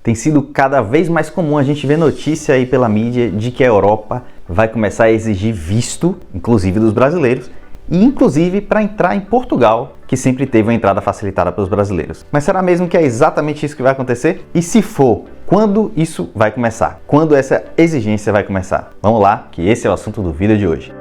Tem sido cada vez mais comum a gente ver notícia aí pela mídia de que a Europa vai começar a exigir visto, inclusive dos brasileiros, e inclusive para entrar em Portugal, que sempre teve uma entrada facilitada para os brasileiros. Mas será mesmo que é exatamente isso que vai acontecer? E se for, quando isso vai começar? Quando essa exigência vai começar? Vamos lá, que esse é o assunto do vídeo de hoje.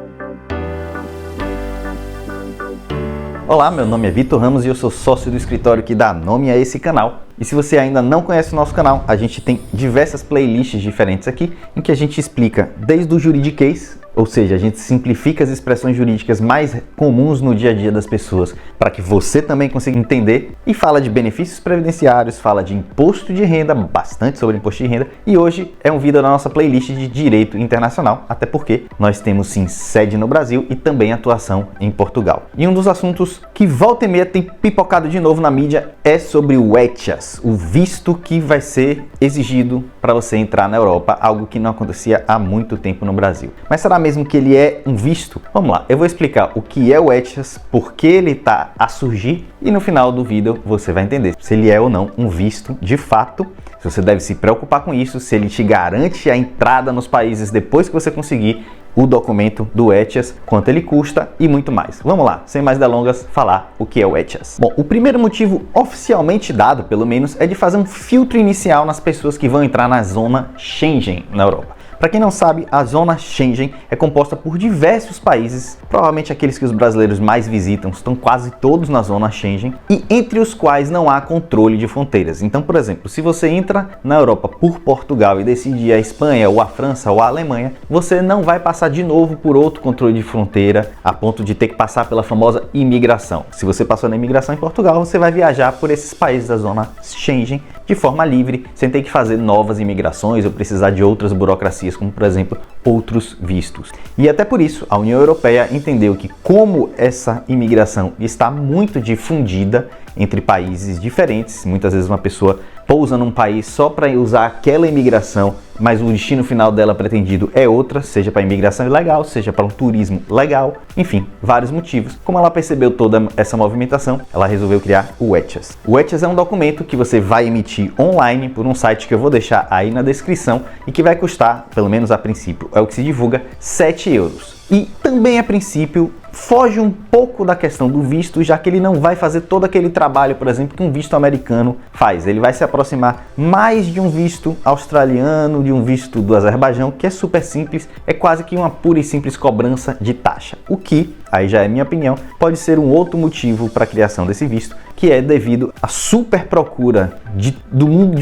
Olá, meu nome é Vitor Ramos e eu sou sócio do escritório que dá nome a esse canal. E se você ainda não conhece o nosso canal, a gente tem diversas playlists diferentes aqui, em que a gente explica desde o juridiquês, ou seja, a gente simplifica as expressões jurídicas mais comuns no dia a dia das pessoas, para que você também consiga entender, e fala de benefícios previdenciários, fala de imposto de renda, bastante sobre imposto de renda, e hoje é um vídeo da nossa playlist de direito internacional, até porque nós temos sim sede no Brasil e também atuação em Portugal. E um dos assuntos que volta e meia tem pipocado de novo na mídia é sobre o ETIAS, o visto que vai ser exigido para você entrar na Europa, algo que não acontecia há muito tempo no Brasil. Mas será mesmo que ele é um visto? Vamos lá, eu vou explicar o que é o ETIAS, por que ele está a surgir e no final do vídeo você vai entender se ele é ou não um visto de fato, se você deve se preocupar com isso, se ele te garante a entrada nos países depois que você conseguir o documento do ETIAS, quanto ele custa e muito mais. Vamos lá, sem mais delongas, falar o que é o ETIAS. Bom, o primeiro motivo oficialmente dado, pelo menos, é de fazer um filtro inicial nas pessoas que vão entrar na zona Schengen na Europa. Para quem não sabe, a zona Schengen é composta por diversos países, provavelmente aqueles que os brasileiros mais visitam, estão quase todos na zona Schengen, e entre os quais não há controle de fronteiras. Então, por exemplo, se você entra na Europa por Portugal e decide ir à Espanha, ou à França, ou à Alemanha, você não vai passar de novo por outro controle de fronteira, a ponto de ter que passar pela famosa imigração. Se você passou na imigração em Portugal, você vai viajar por esses países da zona Schengen de forma livre, sem ter que fazer novas imigrações ou precisar de outras burocracias, como por exemplo, outros vistos. E até por isso, a União Europeia entendeu que como essa imigração está muito difundida entre países diferentes, muitas vezes uma pessoa pousa num país só para usar aquela imigração, mas o destino final dela pretendido é outra, seja para imigração ilegal, seja para um turismo legal, enfim, vários motivos. Como ela percebeu toda essa movimentação, ela resolveu criar o ETIAS. O ETIAS é um documento que você vai emitir online por um site que eu vou deixar aí na descrição e que vai custar, pelo menos a princípio, é o que se divulga, 7 euros. E também a princípio foge um pouco da questão do visto, já que ele não vai fazer todo aquele trabalho, por exemplo, que um visto americano faz. Ele vai se aproximar mais de um visto australiano, de um visto do Azerbaijão, que é super simples, é quase que uma pura e simples cobrança de taxa. O que, aí já é minha opinião, pode ser um outro motivo para a criação desse visto, que é devido à super procura de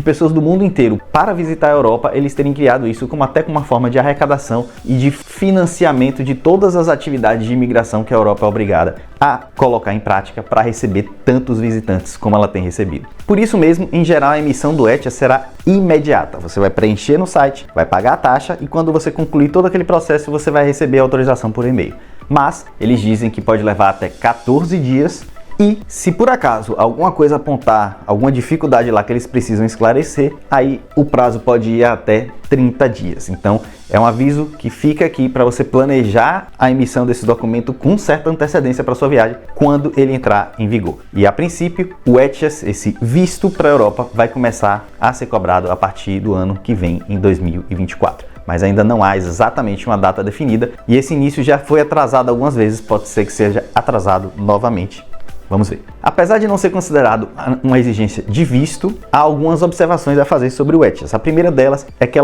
pessoas do mundo inteiro para visitar a Europa, eles terem criado isso até como uma forma de arrecadação e de financiamento de todas as atividades de imigração que a Europa é obrigada a colocar em prática para receber tantos visitantes como ela tem recebido. Por isso mesmo, em geral, a emissão do ETIAS será imediata. Você vai preencher no site, vai pagar a taxa e quando você concluir todo aquele processo, você vai receber a autorização por e-mail. Mas eles dizem que pode levar até 14 dias e se por acaso alguma coisa apontar, alguma dificuldade lá que eles precisam esclarecer, aí o prazo pode ir até 30 dias. Então é um aviso que fica aqui para você planejar a emissão desse documento com certa antecedência para sua viagem quando ele entrar em vigor. E a princípio o ETIAS, esse visto para a Europa, vai começar a ser cobrado a partir do ano que vem, em 2024. Mas ainda não há exatamente uma data definida e esse início já foi atrasado algumas vezes, pode ser que seja atrasado novamente. Vamos ver. Apesar de não ser considerado uma exigência de visto, há algumas observações a fazer sobre o ETIAS. A primeira delas é que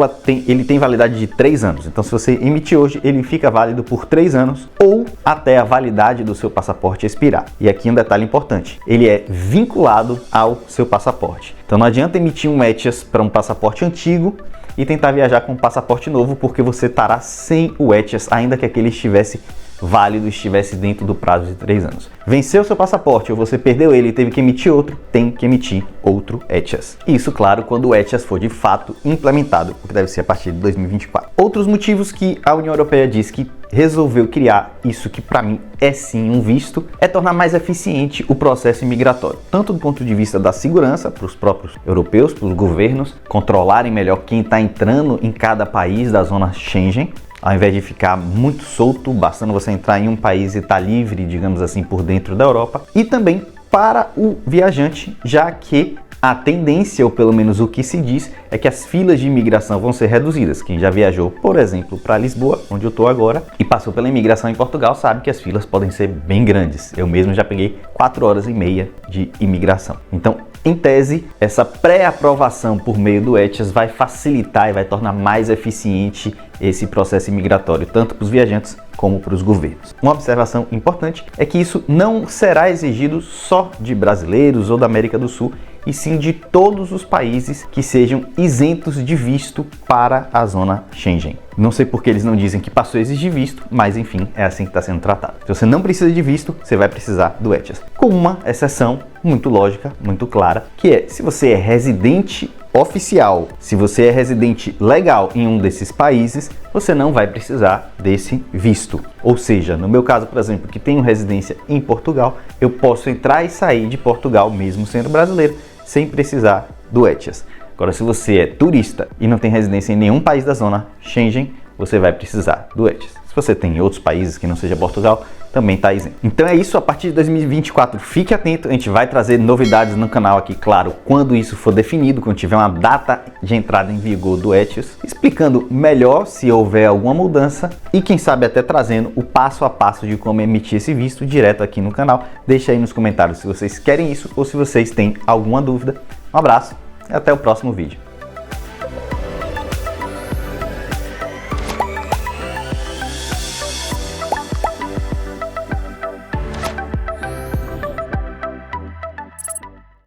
ele tem validade de 3 anos. Então, se você emitir hoje, ele fica válido por 3 anos ou até a validade do seu passaporte expirar. E aqui um detalhe importante. Ele é vinculado ao seu passaporte. Então, não adianta emitir um ETIAS para um passaporte antigo e tentar viajar com um passaporte novo, porque você estará sem o ETIAS, ainda que aquele estivesse válido, estivesse dentro do prazo de 3 anos. Venceu seu passaporte ou você perdeu ele e teve que emitir outro, tem que emitir outro ETIAS. Isso, claro, quando o ETIAS for de fato implementado, o que deve ser a partir de 2024. Outros motivos que a União Europeia diz que resolveu criar isso, que para mim é sim um visto, é tornar mais eficiente o processo imigratório, tanto do ponto de vista da segurança para os próprios europeus, para os governos controlarem melhor quem está entrando em cada país da zona Schengen, ao invés de ficar muito solto, bastando você entrar em um país e estar livre, digamos assim, por dentro da Europa, e também para o viajante, já que A tendência, ou pelo menos o que se diz, é que as filas de imigração vão ser reduzidas. Quem já viajou, por exemplo, para Lisboa, onde eu estou agora, e passou pela imigração em Portugal, sabe que as filas podem ser bem grandes. Eu mesmo já peguei 4 horas e meia de imigração. Então, em tese, essa pré-aprovação por meio do ETIAS vai facilitar e vai tornar mais eficiente esse processo imigratório, tanto para os viajantes como para os governos. Uma observação importante é que isso não será exigido só de brasileiros ou da América do Sul, e sim de todos os países que sejam isentos de visto para a zona Schengen. Não sei porque eles não dizem que passou a exigir visto, mas enfim, é assim que está sendo tratado. Se você não precisa de visto, você vai precisar do ETIAS. Com uma exceção muito lógica, muito clara, que é se você é residente oficial, se você é residente legal em um desses países, você não vai precisar desse visto. Ou seja, no meu caso, por exemplo, que tenho residência em Portugal, eu posso entrar e sair de Portugal mesmo sendo brasileiro, sem precisar do ETIAS. Agora, se você é turista e não tem residência em nenhum país da zona Schengen, você vai precisar do ETIAS. Se você tem em outros países que não seja Portugal, também está isento. Então é isso, a partir de 2024, fique atento, a gente vai trazer novidades no canal aqui, claro, quando isso for definido, quando tiver uma data de entrada em vigor do ETIAS, explicando melhor se houver alguma mudança e quem sabe até trazendo o passo a passo de como emitir esse visto direto aqui no canal. Deixa aí nos comentários se vocês querem isso ou se vocês têm alguma dúvida. Um abraço e até o próximo vídeo.